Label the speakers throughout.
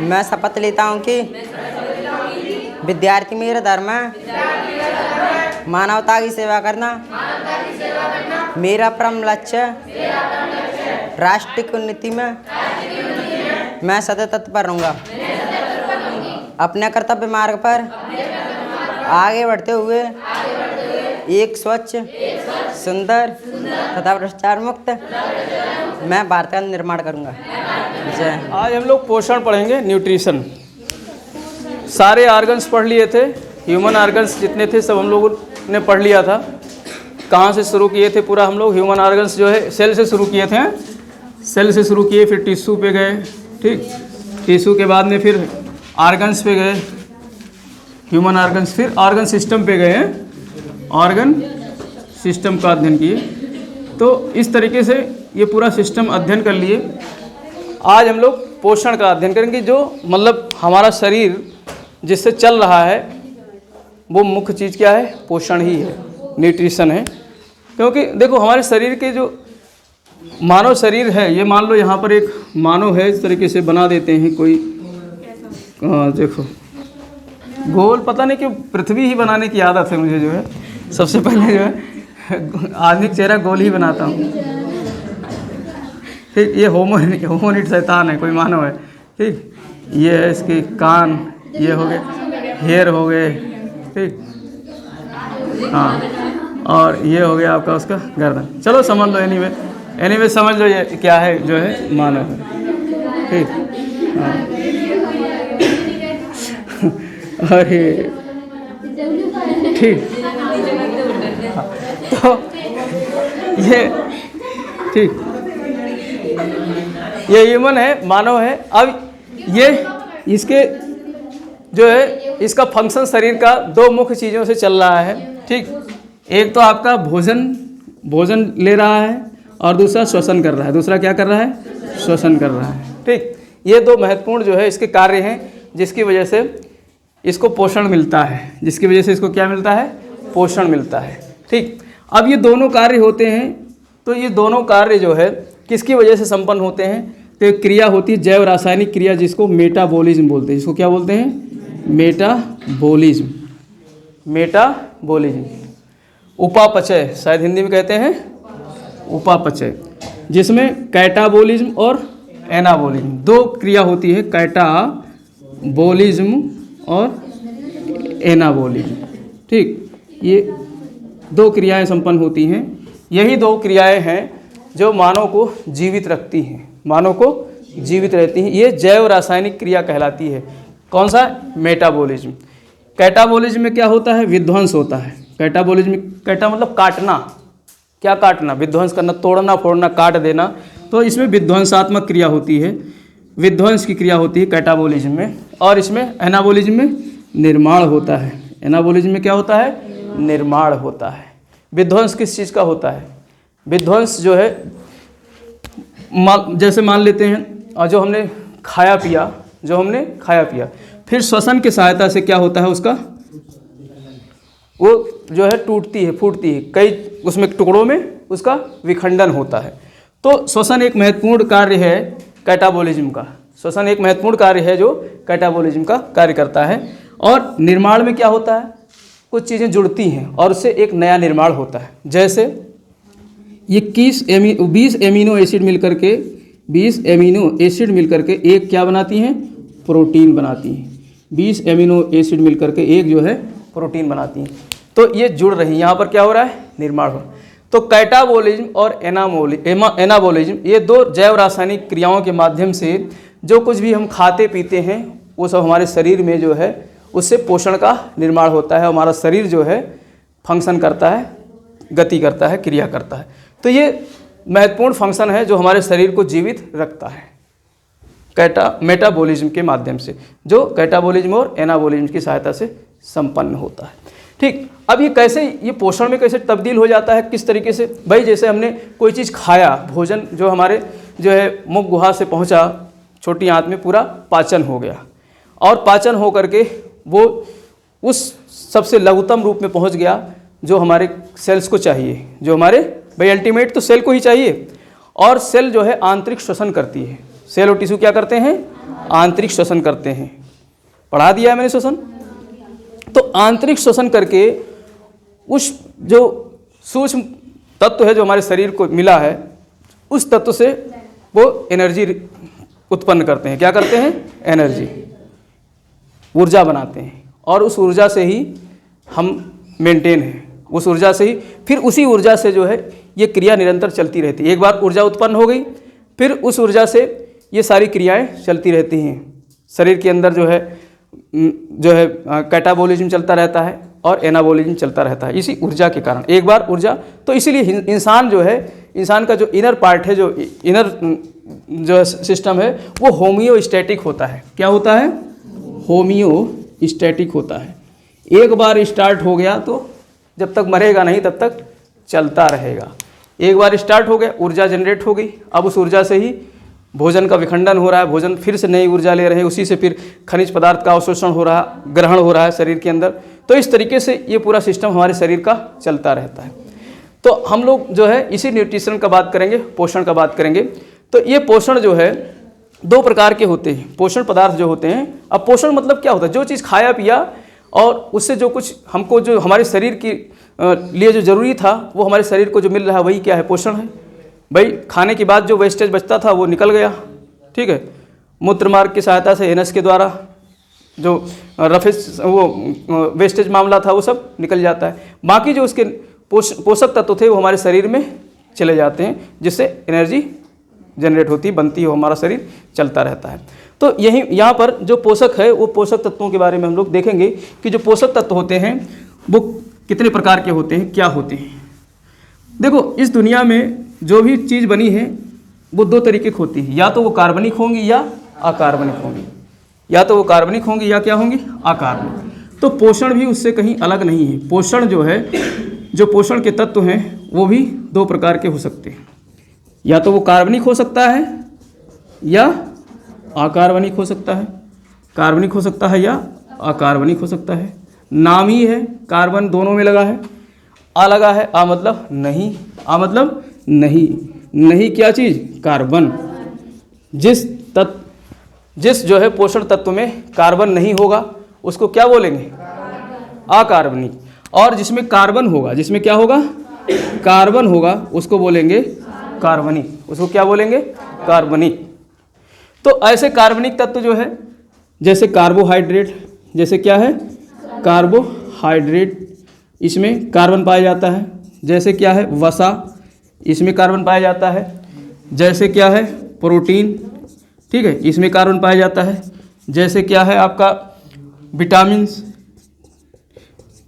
Speaker 1: मैं शपथ लेता हूँ कि विद्यार्थी मेरा धर्म है, मानवता की सेवा करना मेरा परम लक्ष्य है। राष्ट्र की उन्नति में मैं सदैव तत्पर रहूँगा। अपने कर्तव्य मार्ग पर आगे बढ़ते हुए एक स्वच्छ, सुंदर तथा भ्रष्टाचार मुक्त मैं भारत का निर्माण करूँगा। जय।
Speaker 2: आज हम लोग पोषण पढ़ेंगे, न्यूट्रिशन। सारे ऑर्गन्स पढ़ लिए थे, ह्यूमन ऑर्गन्स जितने थे सब हम लोगों ने पढ़ लिया था। कहाँ से शुरू किए थे पूरा हम लोग? ह्यूमन ऑर्गन्स जो है सेल से शुरू किए थे, सेल से शुरू किए, फिर टिश्यू पे गए, ठीक, टिश्यू के बाद में फिर ऑर्गन्स पे गए, ह्यूमन ऑर्गन्स, फिर ऑर्गन सिस्टम पे गए, ऑर्गन सिस्टम का अध्ययन किए। तो इस तरीके से ये पूरा सिस्टम अध्ययन कर लिए। आज हम लोग पोषण का अध्ययन करेंगे, जो मतलब हमारा शरीर जिससे चल रहा है वो मुख्य चीज़ क्या है? पोषण ही है, न्यूट्रिशन है। क्योंकि देखो हमारे शरीर के जो मानव शरीर है, ये मान लो यहाँ पर एक मानव है, इस तरीके से बना देते हैं कोई, देखो गोल, पता नहीं क्यों पृथ्वी ही बनाने की आदत है मुझे, जो है सबसे पहले जो है आदमी चेहरा गोल ही बनाता हूँ, ठीक। ये होमोनिड शैतान है, कोई मानव है, ठीक। ये है इसके कान, ये हो गए हेयर हो गए, ठीक, हाँ, और ये हो गया आपका उसका गर्दन। चलो समझ लो, एनीवे समझ लो ये क्या है, जो है मानव है, ठीक, हाँ। और ये ठीक, हाँ, तो ये ठीक, ये ह्यूमन है, मानव है। अब ये इसके जो है इसका फंक्शन शरीर का दो मुख्य चीज़ों से चल रहा है, ठीक। एक तो आपका भोजन ले रहा है और दूसरा श्वसन कर रहा है। दूसरा क्या कर रहा है? श्वसन कर रहा है, ठीक। ये दो महत्वपूर्ण जो है इसके कार्य हैं, जिसकी वजह से इसको पोषण मिलता है, जिसकी वजह से इसको क्या मिलता है? पोषण मिलता है, ठीक। अब ये दोनों कार्य होते हैं, तो ये दोनों कार्य जो है किसकी वजह से संपन्न होते हैं? तो एक क्रिया होती है जैव रासायनिक क्रिया, जिसको मेटाबॉलिज्म बोलते हैं। जिसको क्या बोलते हैं? मेटाबॉलिज्म। मेटाबॉलिज्म, उपापचय शायद हिंदी में कहते हैं, उपापचय, जिसमें कैटाबॉलिज्म और एनाबॉलिज्म दो क्रिया होती है, कैटाबॉलिज्म और एनाबॉलिज्म, ठीक। ये दो क्रियाएं संपन्न होती हैं। यही दो क्रियाएं हैं जो मानव को जीवित रखती हैं, मानव को जीवित रहती हैं। ये जैव रासायनिक क्रिया कहलाती है। कौन सा? मेटाबॉलिज्म। कैटाबॉलिज्म में क्या होता है? विध्वंस होता है। कैटाबॉलिज्म, कैटा मतलब काटना, क्या काटना? विध्वंस करना, तोड़ना फोड़ना, काट देना। तो इसमें विध्वंसात्मक क्रिया होती है, विध्वंस की क्रिया होती है कैटाबॉलिज्म में। और इसमें एनाबॉलिज्म में निर्माण होता है। एनाबॉलिज्म में क्या होता है? निर्माण होता है। विध्वंस किस चीज़ का होता है? विध्वंस जो है जैसे मान लेते हैं, और जो हमने खाया पिया, फिर श्वसन की सहायता से क्या होता है? उसका वो जो है टूटती है, फूटती है, कई उसमें टुकड़ों में उसका विखंडन होता है। तो श्वसन एक महत्वपूर्ण कार्य है कैटाबॉलिज्म का। श्वसन एक महत्वपूर्ण कार्य है जो कैटाबॉलिज्म का कार्य करता है। और निर्माण में क्या होता है? कुछ चीज़ें जुड़ती हैं और उससे एक नया निर्माण होता है। जैसे ये 20 एमिनो एसिड मिलकर के एक क्या बनाती हैं? प्रोटीन बनाती हैं। 20 एमिनो एसिड मिलकर के एक जो है प्रोटीन बनाती हैं। तो ये जुड़ रही हैं, यहाँ पर क्या हो रहा है? निर्माण हो रहा है। तो कैटाबॉलिज्म और एनाबॉलिज्म ये दो जैव रासायनिक क्रियाओं के माध्यम से जो कुछ भी हम खाते पीते हैं वो सब हमारे शरीर में जो है उससे पोषण का निर्माण होता है। हमारा शरीर जो है फंक्शन करता है, गति करता है, क्रिया करता है। तो ये महत्वपूर्ण फंक्शन है जो हमारे शरीर को जीवित रखता है मेटाबॉलिज्म के माध्यम से, जो कैटाबॉलिज्म और एनाबॉलिज्म की सहायता से संपन्न होता है, ठीक। अब ये कैसे, ये पोषण में कैसे तब्दील हो जाता है, किस तरीके से? भाई जैसे हमने कोई चीज़ खाया, भोजन जो हमारे जो है मुख गुहा से पहुंचा, छोटी आंत में पूरा पाचन हो गया, और पाचन हो करके वो उस सबसे लघुतम रूप में पहुंच गया जो हमारे सेल्स को चाहिए, जो हमारे भाई अल्टीमेट तो सेल को ही चाहिए। और सेल जो है आंतरिक श्वसन करती है। सेल और टिश्यू क्या करते हैं? आंतरिक श्वसन करते हैं। पढ़ा दिया है मैंने श्वसन। तो आंतरिक श्वसन करके उस जो सूक्ष्म तत्व है जो हमारे शरीर को मिला है, उस तत्व से वो एनर्जी उत्पन्न करते हैं। क्या करते हैं? एनर्जी, ऊर्जा बनाते हैं। और उस ऊर्जा से ही हम मेंटेन हैं, उस ऊर्जा से ही, फिर उसी ऊर्जा से जो है ये क्रिया निरंतर चलती रहती है। एक बार ऊर्जा उत्पन्न हो गई, फिर उस ऊर्जा से ये सारी क्रियाएं चलती रहती हैं। शरीर के अंदर जो है कैटाबॉलिज्म चलता रहता है और एनाबॉलिज्म चलता रहता है, इसी ऊर्जा के कारण। एक बार ऊर्जा, तो इसीलिए इंसान जो है, इंसान का जो इनर पार्ट है, जो इनर जो सिस्टम है, वो होम्योस्टैटिक होता है। क्या होता है? होम्योस्टैटिक होता है। एक बार स्टार्ट हो गया तो जब तक मरेगा नहीं तब तक चलता रहेगा। एक बार स्टार्ट हो गया, ऊर्जा जनरेट हो गई, अब उस ऊर्जा से ही भोजन का विखंडन हो रहा है, भोजन फिर से नई ऊर्जा ले रहे हैं, उसी से फिर खनिज पदार्थ का अवशोषण हो रहा है, ग्रहण हो रहा है शरीर के अंदर। तो इस तरीके से ये पूरा सिस्टम हमारे शरीर का चलता रहता है। तो हम लोग जो है इसी न्यूट्रिशन का बात करेंगे, पोषण का बात करेंगे। तो ये पोषण जो है 2 प्रकार के होते हैं, पोषण पदार्थ जो होते हैं। अब पोषण मतलब क्या होता है? जो चीज़ खाया पिया और उससे जो कुछ हमको, जो हमारे शरीर के लिए जो ज़रूरी था, वो हमारे शरीर को जो मिल रहा है, वही क्या है? पोषण है। भाई खाने के बाद जो वेस्टेज बचता था वो निकल गया, ठीक है, मूत्र मार्ग की सहायता से, एनस के द्वारा जो रफेज वो वेस्टेज मामला था वो सब निकल जाता है। बाकी जो उसके पोषक तत्व थे वो हमारे शरीर में चले जाते हैं, जिससे एनर्जी जनरेट होती, बनती है, हमारा शरीर चलता रहता है। तो यही यहाँ पर जो पोषक है, वो पोषक तत्वों के बारे में हम लोग देखेंगे कि जो पोषक तत्व होते हैं वो कितने प्रकार के होते हैं, क्या होते हैं। देखो, इस दुनिया में जो भी चीज़ बनी है वो 2 तरीके की होती है, या तो वो कार्बनिक होंगी या अकार्बनिक होंगी, या तो वो कार्बनिक होंगी या क्या होंगी? अकार्बनिक। तो पोषण भी उससे कहीं अलग नहीं है। पोषण जो है, जो पोषण के तत्व हैं वो भी 2 प्रकार के हो सकते हैं, या तो वो कार्बनिक हो सकता है या अकार्बनिक हो सकता है। कार्बनिक हो सकता है या अकार्बनिक हो सकता है। नाम ही है, कार्बन दोनों में लगा है, आ लगा है, आ मतलब नहीं, आ मतलब नहीं, नहीं क्या चीज़? कार्बन। जिस जो है पोषण तत्व में कार्बन नहीं होगा उसको क्या बोलेंगे? अकार्बनिक। और जिसमें कार्बन होगा, जिसमें क्या होगा? कार्बन होगा, उसको बोलेंगे कार्बनिक। उसको क्या बोलेंगे? कार्बनिक। तो ऐसे कार्बनिक तत्व जो है, जैसे कार्बोहाइड्रेट, जैसे क्या है? कार्बोहाइड्रेट, इसमें कार्बन पाया जाता है। जैसे क्या है? वसा, इसमें कार्बन पाया जाता है। जैसे क्या है? प्रोटीन, ठीक है, इसमें कार्बन पाया जाता है। जैसे क्या है आपका?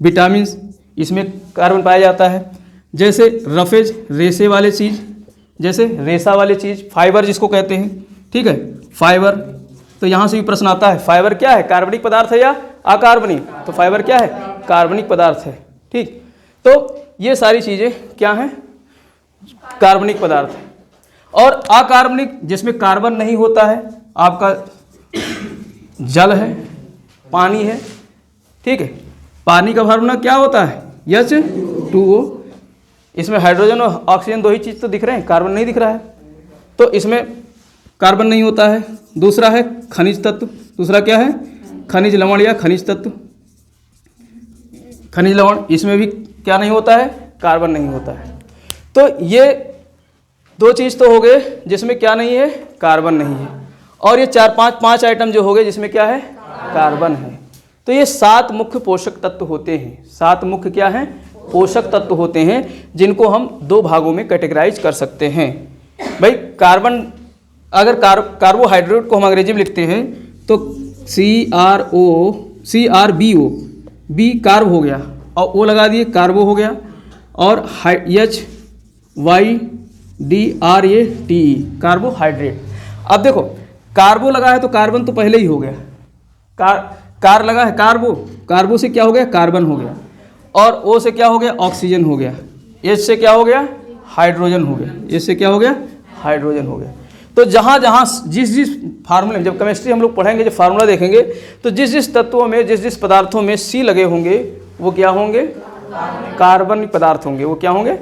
Speaker 2: विटामिन्स, इसमें कार्बन पाया जाता है। जैसे रफेज, रेशे वाले चीज़, जैसे रेशा वाले चीज़, फाइबर जिसको कहते हैं, ठीक है, फाइबर। तो यहाँ से भी प्रश्न आता है, फाइबर क्या है? कार्बनिक पदार्थ है या अकार्बनिक? तो फाइबर क्या है? कार्बनिक पदार्थ है, ठीक। तो ये सारी चीज़ें क्या हैं? कार्बनिक पदार्थ है। और अकार्बनिक, जिसमें कार्बन नहीं होता है, आपका जल है, पानी है, ठीक है। पानी का फार्मूला क्या होता है? H2O। इसमें हाइड्रोजन और ऑक्सीजन 2 ही चीज़ तो दिख रहे हैं, कार्बन नहीं दिख रहा है, तो इसमें कार्बन नहीं होता है। दूसरा है खनिज तत्व। दूसरा क्या है? खनिज लवण या खनिज तत्व, खनिज लवण, इसमें भी क्या नहीं होता है? कार्बन नहीं होता है। तो ये 2 चीज़ तो हो गए जिसमें क्या नहीं है? कार्बन नहीं है। और ये 4-5 आइटम जो हो गए जिसमें क्या है? कार्बन है। तो ये 7 मुख्य पोषक तत्व होते हैं। 7 मुख्य क्या हैं? पोषक तत्व होते हैं, जिनको हम 2 भागों में कैटेगराइज कर सकते हैं। भाई कार्बन, अगर कार्बोहाइड्रेट को हम अंग्रेजी में लिखते हैं तो CRBO, बी कार्ब हो गया और O लगा दिए, कार्बो हो गया, और HYDRATE, कार्बोहाइड्रेट। अब देखो, कार्बो लगा है तो कार्बन तो पहले ही हो गया, कार लगा है, कार्बो से क्या हो गया? कार्बन हो गया, और O से क्या हो गया? ऑक्सीजन हो गया, H से क्या हो गया? हाइड्रोजन हो गया, H से क्या हो गया? हाइड्रोजन हो गया। तो जहाँ जहाँ जिस फार्मूले, जब केमिस्ट्री हम लोग पढ़ेंगे, जब फार्मूला देखेंगे, तो जिस तत्वों में, जिस पदार्थों में C लगे होंगे वो क्या होंगे? कार्बनिक पदार्थ होंगे। वो क्या होंगे?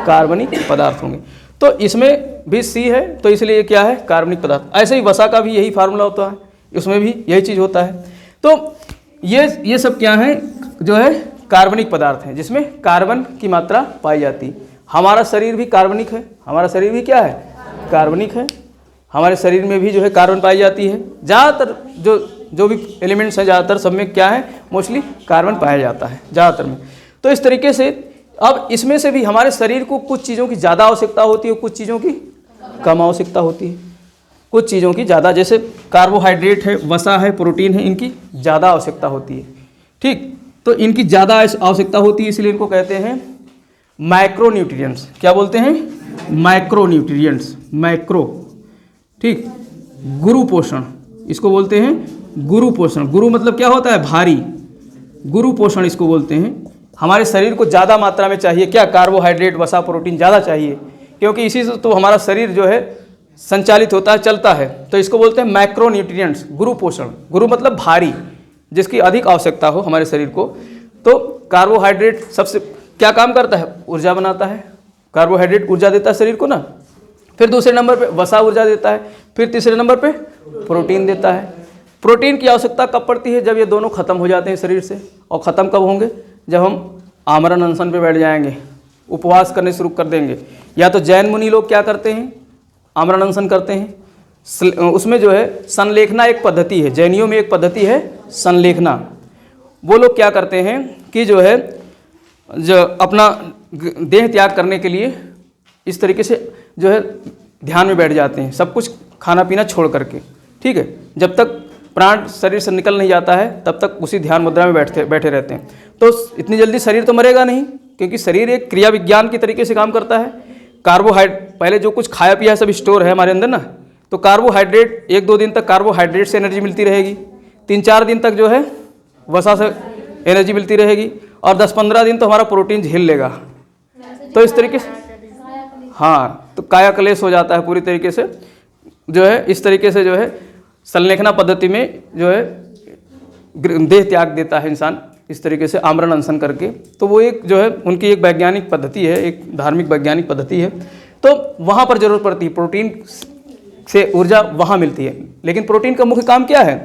Speaker 2: कार्बनिक पदार्थ होंगे। तो इसमें भी C है, तो इसलिए क्या है? कार्बनिक पदार्थ। ऐसे ही वसा का भी यही फार्मूला होता है, उसमें भी यही चीज़ होता है। तो ये सब क्या है, जो है कार्बनिक पदार्थ हैं जिसमें कार्बन की मात्रा पाई जाती है। हमारा शरीर भी कार्बनिक है, हमारा शरीर भी क्या है, कार्बनिक है। हमारे शरीर में भी जो है कार्बन पाई जाती है। ज़्यादातर जो भी एलिमेंट्स हैं ज़्यादातर सब में क्या है, मोस्टली कार्बन पाया जाता है ज़्यादातर में। तो इस तरीके से अब इसमें से भी हमारे शरीर को कुछ चीज़ों की ज़्यादा आवश्यकता होती है, कुछ चीज़ों की कम आवश्यकता होती है। कुछ चीज़ों की ज़्यादा, जैसे कार्बोहाइड्रेट है, वसा है, प्रोटीन है, इनकी ज़्यादा आवश्यकता होती है। ठीक, तो इनकी ज़्यादा आवश्यकता होती है, इसलिए इनको कहते हैं माइक्रोन्यूट्रिएंट्स। क्या बोलते हैं, माइक्रोन्यूट्रिएंट्स, माइक्रो। ठीक, गुरु पोषण इसको बोलते हैं, गुरु पोषण। गुरु मतलब क्या होता है, भारी। गुरु पोषण इसको बोलते हैं। हमारे शरीर को ज़्यादा मात्रा में चाहिए क्या, कार्बोहाइड्रेट, वसा, प्रोटीन ज़्यादा चाहिए, क्योंकि इसी से तो हमारा शरीर जो है संचालित होता है, चलता है। तो इसको बोलते हैं मैक्रोन्यूट्रिएंट्स, गुरु पोषण। गुरु मतलब भारी, जिसकी अधिक आवश्यकता हो हमारे शरीर को। तो कार्बोहाइड्रेट सबसे क्या काम करता है, ऊर्जा बनाता है। कार्बोहाइड्रेट ऊर्जा देता है शरीर को ना। फिर दूसरे नंबर पे वसा ऊर्जा देता है। फिर तीसरे नंबर पे प्रोटीन देता है। प्रोटीन की आवश्यकता कब पड़ती है, जब ये दोनों खत्म हो जाते हैं शरीर से। और ख़त्म कब होंगे, जब हम आमरण अनशन पे बैठ जाएंगे, उपवास करने शुरू कर देंगे। या तो जैन मुनि लोग क्या करते हैं, आमरण अनशन करते हैं। उसमें जो है संलेखना एक पद्धति है, जैनियों में एक पद्धति है संलेखना। वो लोग क्या करते हैं कि जो है जो अपना देह त्याग करने के लिए इस तरीके से जो है ध्यान में बैठ जाते हैं, सब कुछ खाना पीना छोड़ करके। ठीक है, जब तक प्राण शरीर से निकल नहीं जाता है तब तक उसी ध्यान मुद्रा में बैठे रहते हैं। तो इतनी जल्दी शरीर तो मरेगा नहीं, क्योंकि शरीर एक क्रिया विज्ञान की तरीके से काम करता है। पहले जो कुछ खाया पिया सब स्टोर है हमारे अंदर ना, तो कार्बोहाइड्रेट 1-2 दिन तक कार्बोहाइड्रेट से एनर्जी मिलती रहेगी, 3-4 दिन तक जो है वसा से एनर्जी मिलती रहेगी, और 10-15 दिन तो हमारा प्रोटीन झेल लेगा। तो इस तरीके से हाँ, तो काया क्लेश हो जाता है पूरी तरीके से, जो है इस तरीके से जो है संलेखना पद्धति में जो है देह त्याग देता है इंसान, इस तरीके से आमरण अनशन करके। तो वो एक जो है उनकी एक वैज्ञानिक पद्धति है, एक धार्मिक वैज्ञानिक पद्धति है। तो वहाँ पर जरूरत पड़ती है, प्रोटीन से ऊर्जा वहाँ मिलती है। लेकिन प्रोटीन का मुख्य काम क्या है,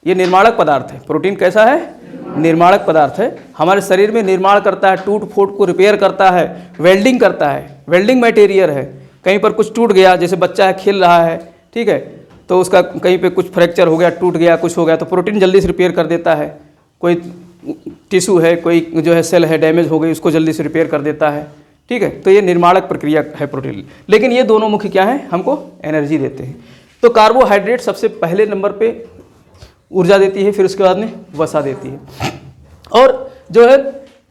Speaker 2: ये निर्माणक पदार्थ है। प्रोटीन कैसा है, निर्माणक पदार्थ है। हमारे शरीर में निर्माण करता है, टूट फूट को रिपेयर करता है, वेल्डिंग करता है, वेल्डिंग मटेरियल है। कहीं पर कुछ टूट गया, जैसे बच्चा है खेल रहा है, ठीक है, तो उसका कहीं पे कुछ फ्रैक्चर हो गया, टूट गया, कुछ हो गया, तो प्रोटीन जल्दी से रिपेयर कर देता है। कोई टिश्यू है, कोई जो है सेल है, डैमेज हो गई, उसको जल्दी से रिपेयर कर देता है। ठीक है, तो ये निर्माणक प्रक्रिया है प्रोटीन। लेकिन ये दोनों मुख्य क्या है, हमको एनर्जी देते हैं। तो कार्बोहाइड्रेट सबसे पहले नंबर पे ऊर्जा देती है, फिर उसके बाद में वसा देती है। और जो है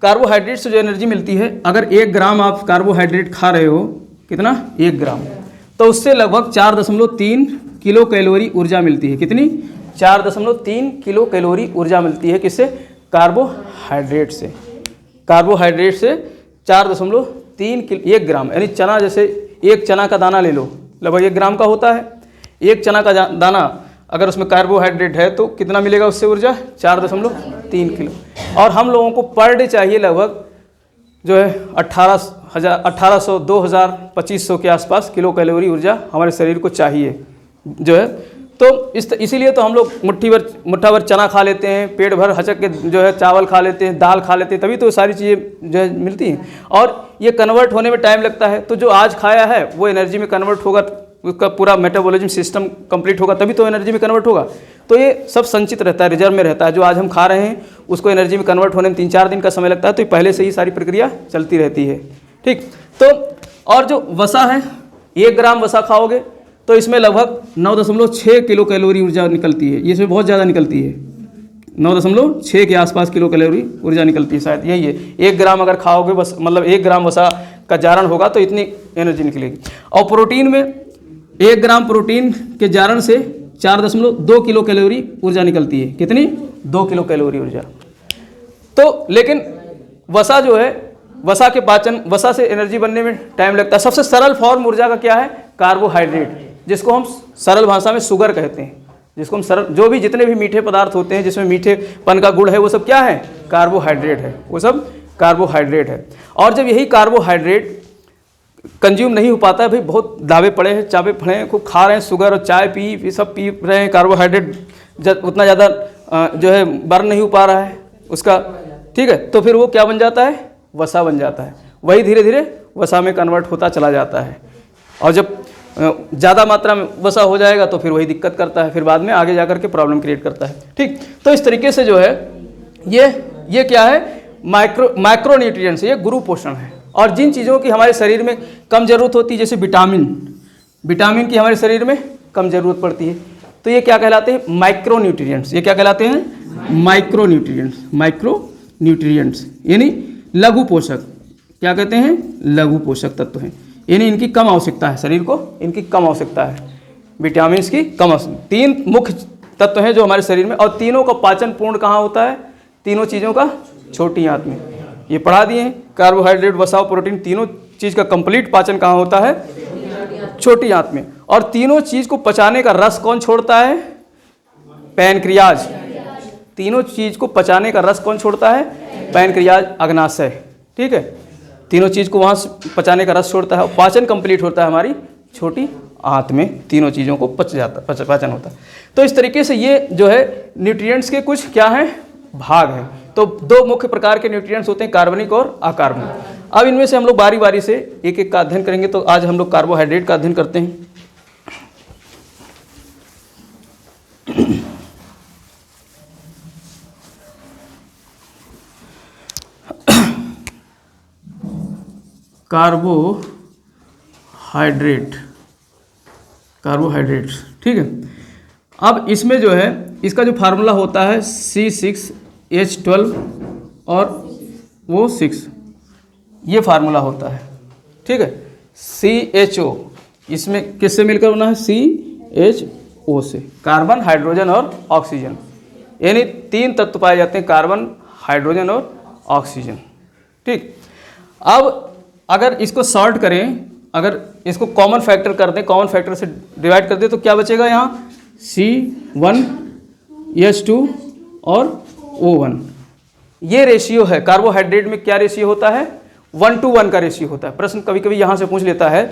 Speaker 2: कार्बोहाइड्रेट से जो एनर्जी मिलती है, अगर 1 ग्राम आप कार्बोहाइड्रेट खा रहे हो, कितना, 1 ग्राम, तो उससे लगभग 4.3 किलो कैलोरी ऊर्जा मिलती है। कितनी, 4.3 किलो कैलोरी ऊर्जा मिलती है। किससे, कार्बोहाइड्रेट से। कार्बोहाइड्रेट से 4.3 किलो, 1 ग्राम, यानी चना, जैसे एक चना का दाना ले लो, लगभग 1 ग्राम का होता है। एक चना का दाना अगर उसमें कार्बोहाइड्रेट है तो कितना मिलेगा उससे ऊर्जा, 4.3 किलो। और हम लोगों को पर डे चाहिए लगभग जो है 1800, 2000, 2500 के आसपास किलो कैलोरी ऊर्जा हमारे शरीर को चाहिए जो है। तो इसीलिए तो हम लोग मुट्ठा भर चना खा लेते हैं, पेट भर हचक के जो है चावल खा लेते हैं, दाल खा लेते हैं, तभी तो सारी चीज़ें जो है मिलती हैं। और ये कन्वर्ट होने में टाइम लगता है, तो जो आज खाया है वो एनर्जी में कन्वर्ट होगा, उसका पूरा मेटाबॉलिज्म सिस्टम कंप्लीट होगा, तभी तो एनर्जी में कन्वर्ट होगा। तो ये सब संचित रहता है, रिजर्व में रहता है। जो आज हम खा रहे हैं उसको एनर्जी में कन्वर्ट होने में 3-4 दिन का समय लगता है, तो पहले से ही सारी प्रक्रिया चलती रहती है। ठीक, तो और जो वसा है, 1 ग्राम वसा खाओगे तो इसमें लगभग 9.6 किलो कैलोरी ऊर्जा निकलती है। ये इसमें बहुत ज़्यादा निकलती है, 9.6 के आसपास किलो कैलोरी ऊर्जा निकलती है, शायद यही है। 1 ग्राम अगर खाओगे, बस मतलब 1 ग्राम वसा का जारण होगा तो इतनी एनर्जी निकलेगी। और प्रोटीन में 1 ग्राम प्रोटीन के जारण से 4.2 किलो कैलोरी ऊर्जा निकलती है। कितनी, 2 किलो कैलोरी ऊर्जा। तो लेकिन वसा जो है, वसा के पाचन, वसा से एनर्जी बनने में टाइम लगता है। सबसे सरल फॉर्म ऊर्जा का क्या है, कार्बोहाइड्रेट, जिसको हम सरल भाषा में शुगर कहते हैं। जिसको हम सरल, जो भी जितने भी मीठे पदार्थ होते हैं जिसमें मीठेपन का गुण है, वो सब क्या है, कार्बोहाइड्रेट है, वो सब कार्बोहाइड्रेट है। और जब यही कार्बोहाइड्रेट कंज्यूम नहीं हो पाता है। भाई बहुत दावे पड़े हैं, चावे पड़े हैं, खूब खा रहे हैं शुगर और चाय ये सब पी रहे हैं, कार्बोहाइड्रेट उतना ज़्यादा जो है बर्न नहीं हो पा रहा है उसका, ठीक है। तो फिर वो क्या बन जाता है, वसा बन जाता है। वही धीरे धीरे वसा में कन्वर्ट होता चला जाता है, और जब ज़्यादा मात्रा में वसा हो जाएगा तो फिर वही दिक्कत करता है, फिर बाद में आगे जा करके प्रॉब्लम क्रिएट करता है, ठीक। तो इस तरीके से जो है ये क्या है, माइक्रो न्यूट्रिएंट्स, ये गुरु पोषण है। और जिन चीज़ों की हमारे शरीर में कम ज़रूरत होती है, जैसे विटामिन की हमारे शरीर में कम ज़रूरत पड़ती है, तो ये क्या कहलाते हैं, माइक्रो न्यूट्रिएंट्स। ये क्या कहलाते हैं, माइक्रो न्यूट्रिएंट्स यानी लघु पोषक। क्या कहते हैं, लघु पोषक तत्व हैं, यानी इनकी कम आवश्यकता है, शरीर को इनकी कम आवश्यकता है, विटामिन की कम आवश्यकता। 3 मुख्य तत्व हैं जो हमारे शरीर में, और तीनों का पाचन पूर्ण कहाँ होता है, तीनों चीज़ों का छोटी आंत में। ये पढ़ा दिए हैं, कार्बोहाइड्रेट, वसा और प्रोटीन, तीनों चीज़ का कंप्लीट पाचन कहाँ होता है, छोटी आंत में। और तीनों चीज़ को पचाने का रस कौन छोड़ता है, पैनक्रियाज। तीनों चीज़ को पचाने का रस कौन छोड़ता है, पैनक्रियाज अग्नाशय, ठीक है। तीनों चीज़ को वहाँ से पचाने का रस छोड़ता है, और पाचन कंप्लीट होता है हमारी छोटी आंत में, तीनों चीज़ों को पाचन होता है। तो इस तरीके से ये जो है न्यूट्रिएंट्स के कुछ क्या हैं, भाग हैं। तो 2 मुख्य प्रकार के न्यूट्रिएंट्स होते हैं, कार्बनिक और अकार्बनिक। अब इनमें से हम लोग बारी बारी से एक एक का अध्ययन करेंगे। तो आज हम लोग कार्बोहाइड्रेट का अध्ययन करते हैं। कार्बोहाइड्रेट, ठीक है। अब इसमें जो है इसका जो फार्मूला होता है C6H12 और O6, ये फार्मूला होता है, ठीक है। CHO इसमें किससे मिलकर बना है, CHO से, कार्बन, हाइड्रोजन और ऑक्सीजन, यानी 3 तत्व पाए जाते हैं, कार्बन, हाइड्रोजन और ऑक्सीजन, ठीक। अब अगर इसको सॉर्ट करें, अगर इसको कॉमन फैक्टर कर दें, कॉमन फैक्टर से डिवाइड कर दें, तो क्या बचेगा यहाँ, C1H2 और O1। ये रेशियो है। कार्बोहाइड्रेट में क्या रेशियो होता है, 1:1 का रेशियो होता है। प्रश्न कभी कभी यहाँ से पूछ लेता है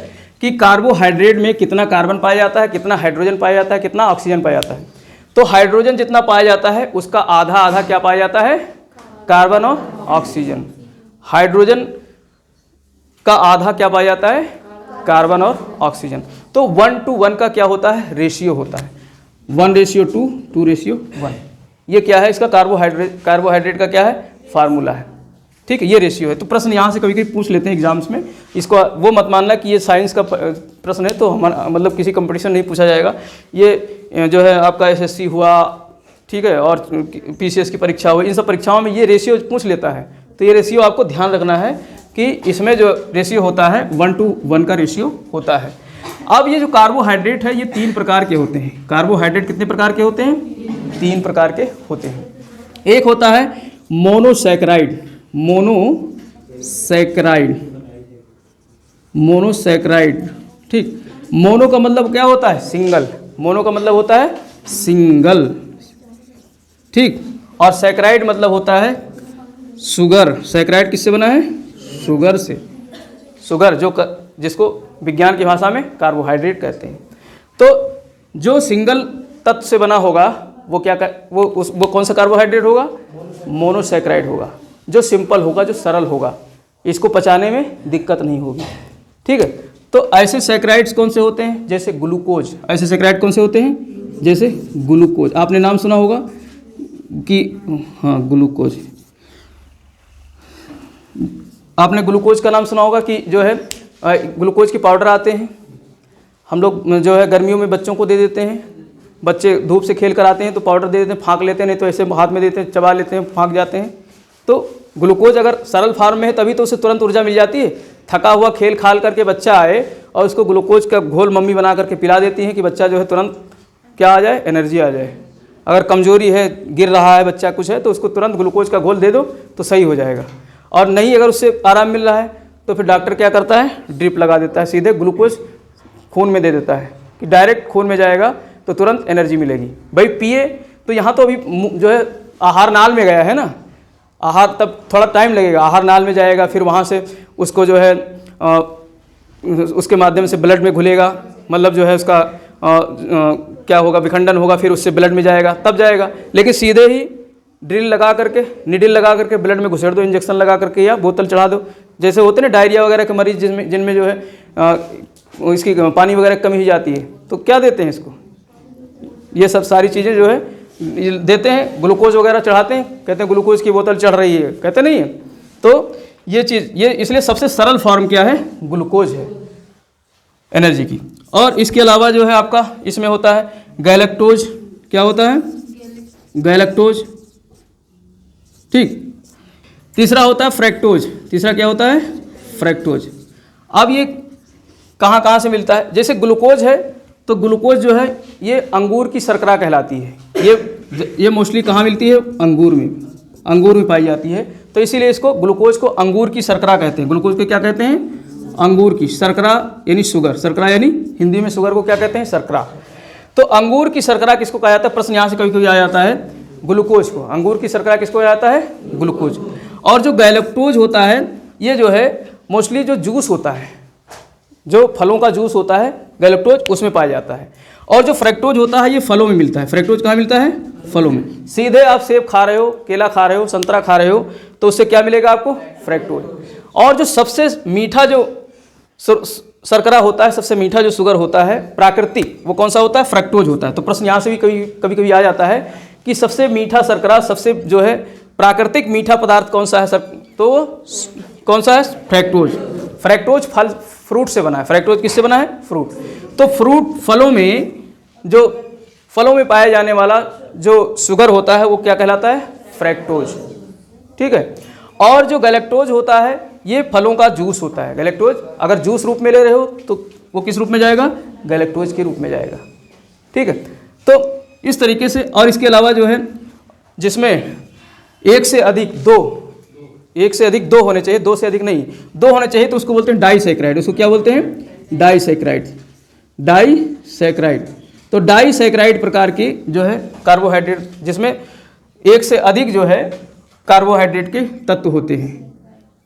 Speaker 2: कि कार्बोहाइड्रेट में कितना कार्बन पाया जाता है, कितना हाइड्रोजन पाया जाता है, कितना ऑक्सीजन पाया जाता है। तो हाइड्रोजन जितना पाया जाता है उसका आधा आधा क्या पाया जाता है, कार्बन और ऑक्सीजन। हाइड्रोजन का आधा क्या पाया जाता है, कार्बन और ऑक्सीजन। तो 1:1 का क्या होता है, रेशियो होता है, 1:2, 2:1। ये क्या है, इसका कार्बोहाइड्रेट का क्या है, फार्मूला है, ठीक है। ये रेशियो है। तो प्रश्न यहाँ से कभी कभी पूछ लेते हैं एग्जाम्स में, इसको वो मत मानना कि ये साइंस का प्रश्न है तो हमारा मतलब किसी कंपटीशन नहीं पूछा जाएगा। ये जो है आपका SSC हुआ, ठीक है, और PCS की परीक्षा हुई, इन सब परीक्षाओं में ये रेशियो पूछ लेता है। तो ये रेशियो आपको ध्यान रखना है कि इसमें जो रेशियो होता है 1:1 का रेशियो होता है। अब ये जो कार्बोहाइड्रेट है ये 3 प्रकार के होते हैं। कार्बोहाइड्रेट कितने प्रकार के होते हैं, 3 प्रकार के होते हैं। एक होता है मोनोसैकराइड, ठीक। मोनो का मतलब क्या होता है, सिंगल, मोनो का मतलब होता है सिंगल, ठीक। और सैकराइड मतलब होता है शुगर। सैकराइड किससे बना है, शुगर से। शुगर जिसको विज्ञान की भाषा में कार्बोहाइड्रेट कहते हैं। तो जो सिंगल तत्व से बना होगा वो वो कौन सा कार्बोहाइड्रेट होगा, मोनोसैकराइड होगा, जो सिंपल होगा, जो सरल होगा, इसको पचाने में दिक्कत नहीं होगी, ठीक है। तो ऐसे सैकराइड्स कौन से होते हैं, जैसे ग्लूकोज। ऐसे सैकराइड कौन से होते हैं, जैसे ग्लूकोज। आपने नाम सुना होगा कि हाँ, ग्लूकोज, आपने ग्लूकोज का नाम सुना होगा कि जो है ग्लूकोज के पाउडर आते हैं, हम लोग जो है गर्मियों में बच्चों को दे देते हैं। बच्चे धूप से खेल कर आते हैं तो पाउडर दे देते हैं, फाँक लेते हैं, नहीं तो ऐसे हाथ में देते हैं, चबा लेते हैं, फाँक जाते हैं। तो ग्लूकोज अगर सरल फॉर्म में है तभी तो उसे तुरंत ऊर्जा मिल जाती है। थका हुआ खेल खाल करके बच्चा आए और उसको ग्लूकोज का घोल मम्मी बना करके पिला देती है कि बच्चा जो है तुरंत क्या आ जाए, एनर्जी आ जाए। अगर कमजोरी है, गिर रहा है बच्चा, कुछ है, तो उसको तुरंत ग्लूकोज का घोल दे दो तो सही हो जाएगा। और नहीं, अगर उससे आराम मिल रहा है तो फिर डॉक्टर क्या करता है, ड्रिप लगा देता है, सीधे ग्लूकोज खून में दे देता है कि डायरेक्ट खून में जाएगा तो तुरंत एनर्जी मिलेगी। भाई पिए, तो यहाँ तो अभी जो है आहार नाल में गया है ना, आहार तब थोड़ा टाइम लगेगा, आहार नाल में जाएगा, फिर वहाँ से उसको जो है उसके माध्यम से ब्लड में घुलेगा, मतलब जो है उसका क्या होगा, विखंडन होगा, फिर उससे ब्लड में जाएगा, तब जाएगा। लेकिन सीधे ही ड्रिल लगा करके, नीडल लगा करके ब्लड में घुसेड़ दो, इंजेक्शन लगा करके या बोतल चढ़ा दो, जैसे होते हैं ना डायरिया वगैरह के मरीज जिनमें जो है इसकी पानी वगैरह कमी हो जाती है, तो क्या देते हैं इसको, ये सब सारी चीज़ें जो है देते हैं। ग्लूकोज वगैरह चढ़ाते हैं, कहते हैं ग्लूकोज की बोतल चढ़ रही है, कहते नहीं है। तो ये चीज़, ये इसलिए सबसे सरल फॉर्म क्या है, ग्लूकोज है एनर्जी की। और इसके अलावा जो है आपका इसमें होता है गैलेक्टोज, क्या होता है, गैलेक्टोज, ठीक। तीसरा होता है फ्रैक्टोज, तीसरा क्या होता है, फ्रैक्टोज। अब ये कहाँ कहाँ से मिलता है, जैसे ग्लूकोज है तो ग्लूकोज जो है ये अंगूर की शर्करा कहलाती है, ये मोस्टली कहाँ मिलती है, अंगूर में, अंगूर में पाई जाती है, तो इसीलिए इसको ग्लूकोज को अंगूर की शर्करा कहते हैं। ग्लूकोज को क्या कहते हैं, अंगूर की शर्करा, यानी शुगर, शर्करा यानी हिंदी में शुगर को क्या कहते हैं, शर्करा। तो अंगूर की शर्करा किसको कहा जाता है, प्रश्न यहाँ से कभी कभी आ जाता है, ग्लूकोज को। अंगूर की शर्करा किसको कहा जाता है, ग्लूकोज। और जो गैलेक्टोज होता है ये जो है मोस्टली जो जूस होता है, जो फलों का जूस होता है, गैलेक्टोज उसमें पाया जाता है। और जो फ्रैक्टोज होता है ये फलों में मिलता है। फ्रैक्टोज कहाँ मिलता है, फलों में। सीधे आप सेब खा रहे हो, केला खा रहे हो, संतरा खा रहे हो, तो उससे क्या मिलेगा आपको, फ्रैक्टोज। और जो सबसे मीठा जो शर्करा होता है, सबसे मीठा जो शुगर होता है प्राकृतिक, वो कौन सा होता है, फ्रैक्टोज होता है। तो प्रश्न यहाँ से भी कभी कभी आ जाता है कि सबसे मीठा शर्करा, सबसे जो है प्राकृतिक मीठा पदार्थ कौन सा है सर, तो कौन सा है, फ्रैक्टोज। फ्रैक्टोज फल, फ्रूट से बना है। फ्रैक्टोज किससे बना है, फ्रूट। तो फ्रूट, फलों में, जो फलों में पाया जाने वाला जो शुगर होता है वो क्या कहलाता है, फ्रैक्टोज, ठीक है। और जो गैलेक्टोज होता है ये फलों का जूस होता है। गैलेक्टोज अगर जूस रूप में ले रहे हो तो वो किस रूप में जाएगा, गैलेक्टोज के रूप में जाएगा, ठीक है। तो इस तरीके से, और इसके अलावा जो है जिसमें एक से अधिक दो होने चाहिए, दो से अधिक नहीं, दो होने चाहिए, तो उसको बोलते हैं डाइसैकराइड। उसको क्या बोलते हैं, डाइसैकराइड, डाइसैकराइड। तो डाइसैकराइड प्रकार की जो है कार्बोहाइड्रेट, जिसमें एक से अधिक जो है कार्बोहाइड्रेट के तत्व होते हैं।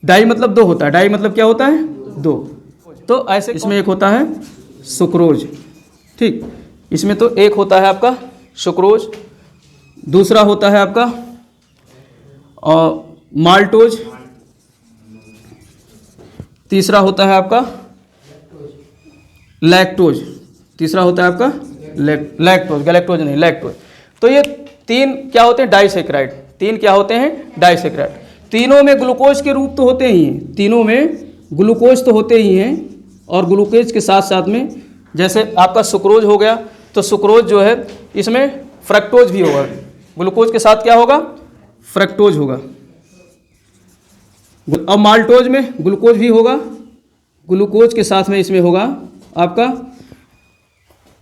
Speaker 2: डाई मतलब दो होता है, डाई मतलब क्या होता है, दो। तो ऐसे इसमें एक होता है सुक्रोज, ठीक। इसमें तो एक होता है आपका सुक्रोज, दूसरा होता है आपका माल्टोज, तीसरा होता है आपका लैक्टोज, तीसरा होता है आपका लैक्टोज, गैलेक्टोज नहीं, लैक्टोज। तो ये तीन क्या होते हैं, डाइसैकराइड। तीन क्या होते हैं, डाइसैकराइड। तीनों में ग्लूकोज के रूप तो होते ही हैं, तीनों में ग्लूकोज तो होते ही हैं, और ग्लूकोज के साथ साथ में जैसे आपका सुक्रोज हो गया, तो सुक्रोज जो है इसमें फ्रक्टोज भी होगा। ग्लूकोज के साथ क्या होगा, फ्रक्टोज होगा। अब माल्टोज में ग्लूकोज भी होगा, ग्लूकोज के साथ में इसमें होगा आपका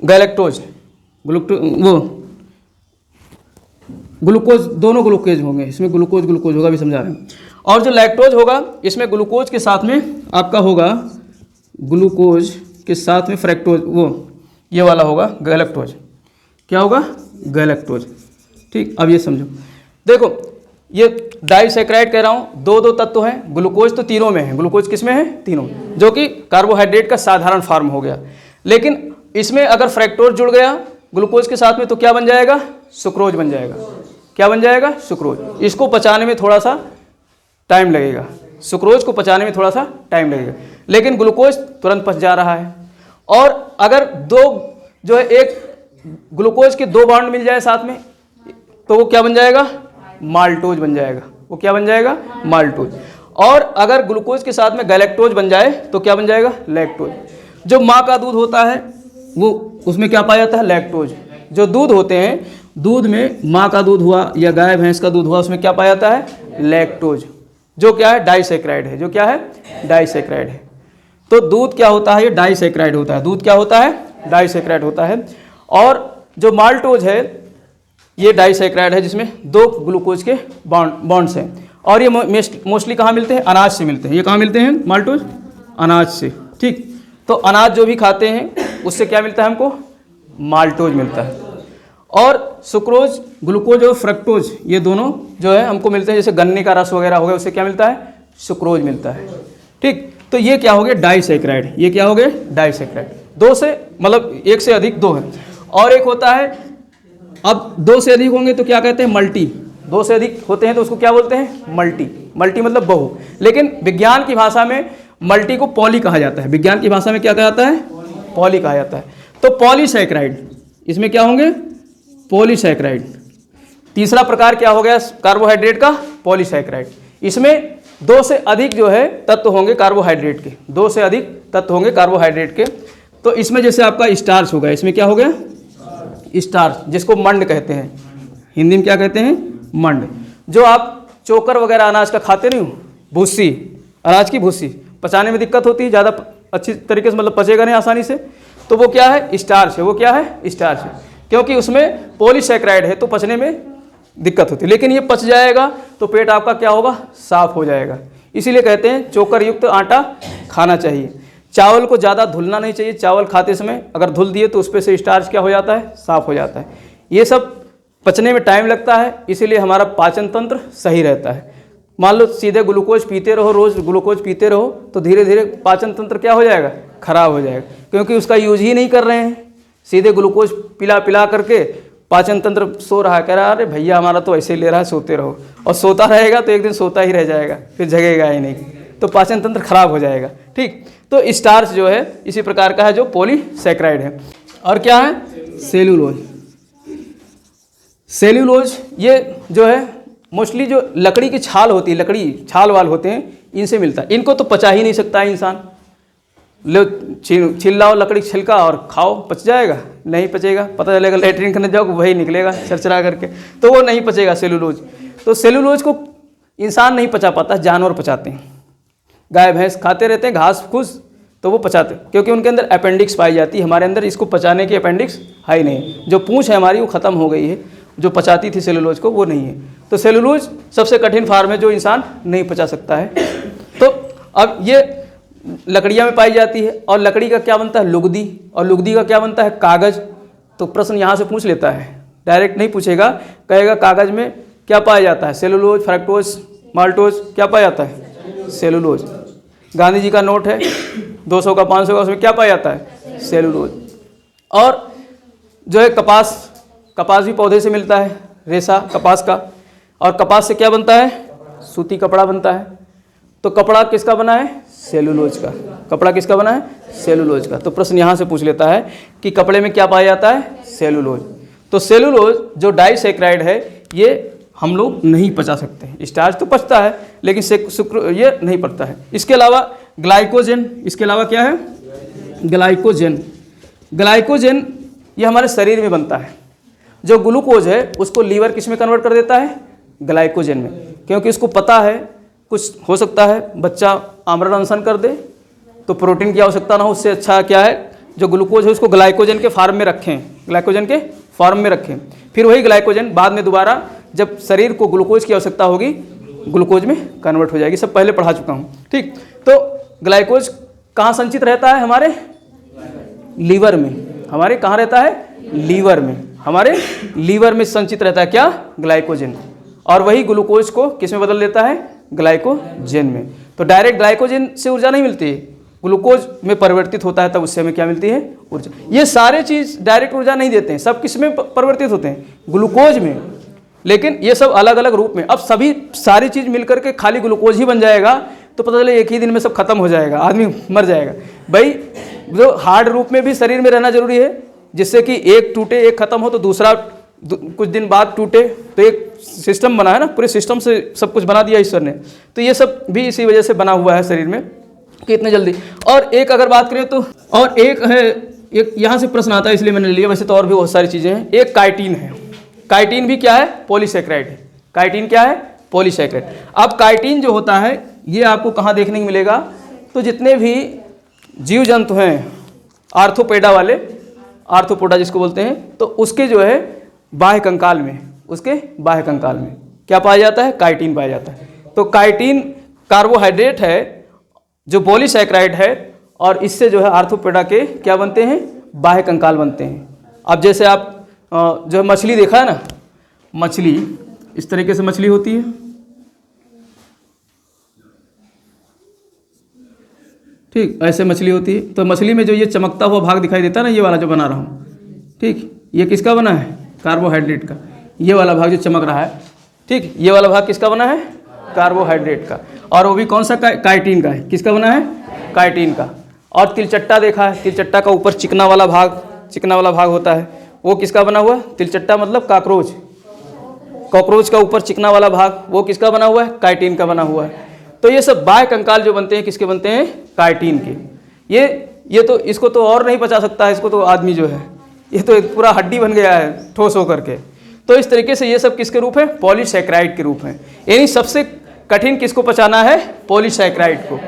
Speaker 2: गैलेक्टोज, ग्लूकोज, दोनों ग्लूकोज होंगे इसमें, ग्लूकोज होगा, भी समझा रहे हैं। और जो लैक्टोज होगा इसमें ग्लूकोज के साथ में आपका होगा, ग्लूकोज के साथ में फ्रैक्टोज, वो ये वाला होगा गैलेक्टोज। क्या होगा, गैलेक्टोज, ठीक। अब ये समझो, देखो ये डाइसैकराइड कह रहा हूँ, दो तत्व हैं। ग्लूकोज तो तीनों में है, ग्लूकोज किस में है, तीनों में, जो कि कार्बोहाइड्रेट का साधारण फॉर्म हो गया। लेकिन इसमें अगर फ्रैक्टोज जुड़ गया ग्लूकोज के साथ में तो क्या बन जाएगा, सुक्रोज बन जाएगा। क्या बन जाएगा, सुक्रोज। इसको पचाने में थोड़ा सा टाइम लगेगा, सुक्रोज को पचाने में थोड़ा सा टाइम लगेगा, लेकिन ग्लूकोज तुरंत पच जा रहा है। और अगर दो जो है, एक ग्लूकोज के दो बॉन्ड मिल जाए साथ में, तो वो क्या बन जाएगा, माल्टोज बन जाएगा। वो क्या बन जाएगा, माल्टोज। और अगर ग्लूकोज के साथ में गैलेक्टोज बन जाए तो क्या बन जाएगा, लैक्टोज। जो माँ का दूध होता है वो, उसमें क्या पाया जाता है, लैक्टोज। जो दूध होते हैं, दूध में माँ का दूध हुआ या गाय भैंस का दूध हुआ, उसमें क्या पाया जाता है, लैक्टोज, जो क्या है, डाइसैकराइड है। जो क्या है, डाइसैकराइड है। तो दूध क्या होता है, ये डाइसैकराइड होता है। दूध क्या होता है, डाइसैकराइड होता है। और जो माल्टोज है ये डाइसैकराइड है, जिसमें दो ग्लूकोज के बॉन्ड्स हैं। और ये मोस्टली कहाँ मिलते हैं, अनाज से मिलते हैं। ये कहाँ मिलते हैं, माल्टोज, अनाज से, ठीक। तो अनाज जो भी खाते हैं उससे क्या मिलता है हमको, माल्टोज मिलता है। और सुक्रोज, ग्लूकोज और फ्रक्टोज, ये दोनों जो है हमको मिलते हैं। जैसे गन्ने का रस वगैरह हो गया, उससे क्या मिलता है, सुक्रोज मिलता है, ठीक। तो ये क्या हो गया, डाइसैकेराइड। ये क्या हो गया, डाइसैकेराइड। दो से मतलब एक से अधिक, दो है। और एक होता है, अब दो से अधिक होंगे तो क्या कहते हैं, मल्टी। दो से अधिक होते हैं तो उसको क्या बोलते हैं, मल्टी। मल्टी मतलब बहु। लेकिन विज्ञान की भाषा में मल्टी को पॉली कहा जाता है। विज्ञान की भाषा में क्या कहा जाता है, पॉली कहा जाता है। तो पॉलीसैकेराइड, इसमें क्या होंगे, पॉलीसैकेराइड। तीसरा प्रकार क्या हो गया कार्बोहाइड्रेट का, पॉलीसैकेराइड। इसमें दो से अधिक जो है तत्व होंगे कार्बोहाइड्रेट के, दो से अधिक तत्व होंगे कार्बोहाइड्रेट के। तो इसमें जैसे आपका स्टार्च हो गया, इसमें क्या हो गया, स्टार्च, जिसको मंड कहते हैं, हिंदी में क्या कहते हैं, मंड। जो आप चोकर वगैरह अनाज का खाते नहीं हो, भूसी, अनाज की भूसी, पचाने में दिक्कत होती है, ज़्यादा अच्छी तरीके से मतलब पचेगा नहीं आसानी से, तो वो क्या है, स्टार्च है। वो क्या है, स्टार्च है, क्योंकि उसमें पॉलीसैकेराइड है तो पचने में दिक्कत होती है। लेकिन ये पच जाएगा तो पेट आपका क्या होगा, साफ हो जाएगा। इसीलिए कहते हैं चोकर युक्त आटा खाना चाहिए। चावल को ज़्यादा धुलना नहीं चाहिए। चावल खाते समय अगर धुल दिए तो उस पर से स्टार्च क्या हो जाता है, साफ हो जाता है। ये सब पचने में टाइम लगता है, इसीलिए हमारा पाचन तंत्र सही रहता है। मान लो सीधे ग्लूकोज पीते रहो, रोज़ ग्लूकोज पीते रहो, तो धीरे धीरे पाचन तंत्र क्या हो जाएगा, खराब हो जाएगा, क्योंकि उसका यूज ही नहीं कर रहे हैं। सीधे ग्लूकोज पिला पिला करके पाचन तंत्र सो रहा है, कह रहा है अरे भैया हमारा तो ऐसे ही ले रहा है, सोते रहो। और सोता रहेगा तो एक दिन सोता ही रह जाएगा, फिर जगेगा ही नहीं, तो पाचन तंत्र खराब हो जाएगा। ठीक, तो स्टार्च जो है इसी प्रकार का है जो पॉलीसैकेराइड है। और क्या है, सेल्यूलोज। सेल्यूलोज ये जो है मोस्टली जो लकड़ी की छाल होती है, लकड़ी छाल वाल होते हैं, इनसे मिलता है। इनको तो पचा ही नहीं सकता है इंसान। लो छिल लाओ लकड़ी छिलका और खाओ, पच जाएगा, नहीं पचेगा। पता चलेगा लेटरिन करने जाओ वही निकलेगा चरचरा करके, तो वो नहीं पचेगा सेल्यूलोज। तो सेल्यूलोज को इंसान नहीं पचा पाता, जानवर पचाते हैं। गाय भैंस खाते रहते हैं घास फूस, तो वो पचाते हैं, क्योंकि उनके अंदर अपेंडिक्स पाई जाती है। हमारे अंदर इसको पचाने की अपेंडिक्स है ही नहीं। जो पूंछ है हमारी वो ख़त्म हो गई है, जो पचाती थी सेल्यूलोज को, वो नहीं है। तो सेल्यूलोज सबसे कठिन फॉर्म है जो इंसान नहीं पचा सकता है। तो अब ये लकड़ियाँ में पाई जाती है, और लकड़ी का क्या बनता है, लुगदी, और लुगदी का क्या बनता है, कागज़। तो प्रश्न यहाँ से पूछ लेता है, डायरेक्ट नहीं पूछेगा, कहेगा कागज़ में क्या पाया जाता है, सेलुलोज, फ्रक्टोज, माल्टोज, क्या पाया जाता है, सेलुलोज। गांधी जी का नोट है 200 का 500 का, उसमें क्या पाया जाता है, सेलुलोज। और जो है कपास, कपास भी पौधे से मिलता है, रेशा कपास का, और कपास से क्या बनता है, सूती कपड़ा बनता है। तो कपड़ा किसका बना है, सेलुलोज का। कपड़ा किसका बना है, सेलुलोज का। तो प्रश्न यहाँ से पूछ लेता है कि कपड़े में क्या पाया जाता है, सेलुलोज। तो सेलुलोज जो डाइसैकेराइड है ये हम लोग नहीं पचा सकते। स्टार्च तो पचता है लेकिन शुक्र ये नहीं पचता है। इसके अलावा ग्लाइकोजन, इसके अलावा क्या है, ग्लाइकोजन। ग्लाइकोजन ये हमारे शरीर में बनता है। जो ग्लूकोज है उसको लीवर किस में कन्वर्ट कर देता है, ग्लाइकोजन में, क्योंकि उसको पता है कुछ हो सकता है बच्चा आमरण अनशन कर दे तो प्रोटीन की आवश्यकता ना हो, उससे अच्छा क्या है जो ग्लूकोज है उसको ग्लाइकोजन के फॉर्म में रखें, ग्लाइकोजन के फॉर्म में रखें। फिर वही ग्लाइकोजन बाद में दोबारा जब शरीर को ग्लूकोज की आवश्यकता होगी ग्लूकोज में कन्वर्ट हो जाएगी। सब पहले पढ़ा चुका हूँ। ठीक, तो ग्लाइकोज कहाँ संचित रहता है, हमारे लीवर में। हमारे कहाँ रहता है, लीवर में। हमारे लीवर में संचित रहता है क्या, ग्लाइकोजन। और वही ग्लूकोज को किस में बदल देता है, ग्लाइकोजन में। तो डायरेक्ट ग्लाइकोजन से ऊर्जा नहीं मिलती है, ग्लूकोज में परिवर्तित होता है, तब उससे हमें क्या मिलती है, ऊर्जा। ये सारे चीज़ डायरेक्ट ऊर्जा नहीं देते हैं, सब किस में परिवर्तित होते हैं, ग्लूकोज में। लेकिन ये सब अलग अलग रूप में। अब सभी सारी चीज़ मिलकर के खाली ग्लूकोज ही बन जाएगा तो पता चले एक ही दिन में सब खत्म हो जाएगा, आदमी मर जाएगा। भाई जो हार्ड रूप में भी शरीर में रहना जरूरी है, जिससे कि एक टूटे एक खत्म हो तो दूसरा कुछ दिन बाद टूटे, तो एक सिस्टम बना है ना, पूरे सिस्टम से सब कुछ बना दिया ईश्वर ने। तो ये सब भी इसी वजह से बना हुआ है शरीर में कि इतने जल्दी। और एक अगर बात करें तो और एक है, एक यहाँ से प्रश्न आता है इसलिए मैंने लिया, वैसे तो और भी बहुत सारी चीज़ें हैं। एक काइटिन है, काइटिन भी क्या है, पॉलीसैकेराइड है। काइटिन क्या है, पॉलीसैकेराइड। अब काइटिन जो होता है ये आपको कहाँ देखने को मिलेगा, तो जितने भी जीव जंतु हैं आर्थोपेडा वाले, आर्थोपोडा जिसको बोलते हैं, तो उसके जो है बाह्य कंकाल में, उसके बाह्य कंकाल में क्या पाया जाता है, काइटिन पाया जाता है। तो काइटिन कार्बोहाइड्रेट है जो पॉलीसैकेराइड है, और इससे जो है आर्थोपेडा के क्या बनते हैं, बाह्य कंकाल बनते हैं। अब जैसे आप जो है मछली देखा है ना, मछली इस तरीके से मछली होती है, ठीक, ऐसे मछली होती है। तो मछली में जो ये चमकता हुआ भाग दिखाई देता है ना, ये वाला जो बना रहा हूँ, ठीक, ये किसका बना है? कार्बोहाइड्रेट का। ये वाला भाग जो चमक रहा है, ठीक, ये वाला भाग किसका बना है? कार्बोहाइड्रेट का। और वो भी कौन सा? काइटिन का है। किसका बना है? काइटिन का। और तिलचट्टा देखा है, तिलचट्टा का ऊपर चिकना वाला भाग होता है, वो किसका बना हुआ? तिलचट्टा मतलब काकरोच, कॉकरोच का ऊपर चिकना वाला भाग, वो किसका बना हुआ है? काइटिन का बना हुआ है। तो ये सब बाह्य कंकाल जो बनते हैं, किसके बनते हैं? काइटिन के। ये तो इसको तो और नहीं बचा सकता है, इसको तो आदमी जो है, ये तो एक पूरा हड्डी बन गया है ठोस होकर के। तो इस तरीके से ये सब किसके रूप है? पॉलीसैकेराइड के रूप हैं। यानी सबसे कठिन किसको पचाना है? पॉलीसैकेराइड को,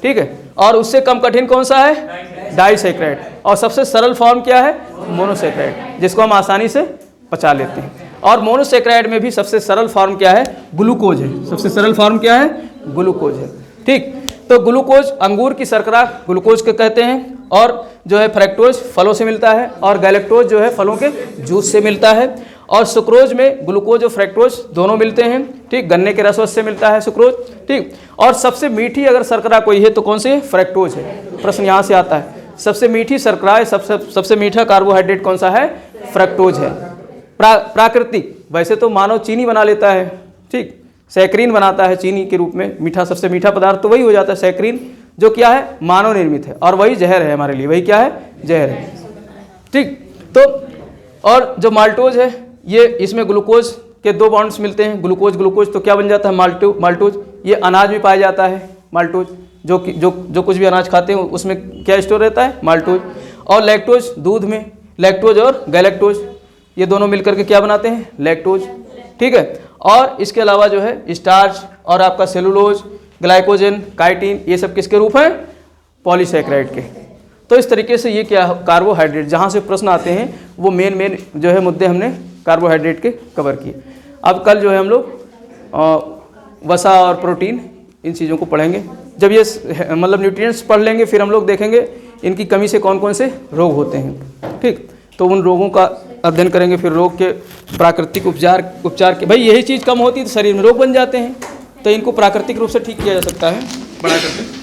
Speaker 2: ठीक है। और उससे कम कठिन कौन सा है? डाइसैकेराइड। और सबसे सरल फॉर्म क्या है? मोनोसैकेराइड, जिसको हम आसानी से पचा लेते हैं। और मोनोसैकेराइड में भी सबसे सरल फॉर्म क्या है? ग्लूकोज है। सबसे सरल फॉर्म क्या है? ग्लूकोज है, ठीक। तो ग्लूकोज अंगूर की शर्करा ग्लूकोज के कहते हैं, और जो है फ्रैक्टोज फलों से मिलता है, और गैलेक्टोज जो है फलों के जूस से मिलता है। और सुक्रोज में ग्लूकोज और फ्रैक्टोज दोनों मिलते हैं, ठीक। गन्ने के रसवस से मिलता है सुक्रोज, ठीक। और सबसे मीठी अगर शर्करा कोई है तो कौन सी है? फ्रैक्टोज है। प्रश्न यहाँ से आता है, सबसे मीठी शर्करा, सबसे मीठा कार्बोहाइड्रेट कौन सा है? फ्रैक्टोज है। प्राकृतिक, वैसे तो मानव चीनी बना लेता है, ठीक, सैकरीन बनाता है चीनी के रूप में, मीठा, सबसे मीठा पदार्थ तो वही हो जाता है सैकरीन, जो क्या है? मानव निर्मित है, और वही जहर है हमारे लिए। वही क्या है? जहर है, ठीक। तो और जो माल्टोज है, ये इसमें ग्लूकोज के 2 बॉन्ड्स मिलते हैं, ग्लूकोज, तो क्या बन जाता है? माल्टोज। ये अनाज में पाया जाता है माल्टोज, जो कुछ भी अनाज खाते हैं उसमें क्या स्टोर रहता है? माल्टोज। और लैक्टोज, दूध में लैक्टोज और गैलेक्टोज, ये दोनों मिलकर के क्या बनाते हैं? लैक्टोज, ठीक है। और इसके अलावा जो है स्टार्च और आपका सेलुलोज, ग्लाइकोजन, काइटिन, ये सब किसके रूप हैं? पॉलीसैकेराइड के। तो इस तरीके से ये क्या? कार्बोहाइड्रेट, जहाँ से प्रश्न आते हैं वो मेन जो है मुद्दे हमने कार्बोहाइड्रेट के कवर किए। अब कल जो है हम लोग वसा और प्रोटीन, इन चीज़ों को पढ़ेंगे। जब ये मतलब न्यूट्रिएंट्स पढ़ लेंगे, फिर हम लोग देखेंगे इनकी कमी से कौन कौन से रोग होते हैं, ठीक। तो उन रोगों का अध्ययन करेंगे, फिर रोग के प्राकृतिक उपचार के, भाई यही चीज़ कम होती है तो शरीर में रोग बन जाते हैं, तो इनको प्राकृतिक रूप से ठीक किया जा सकता है, बड़ा करके।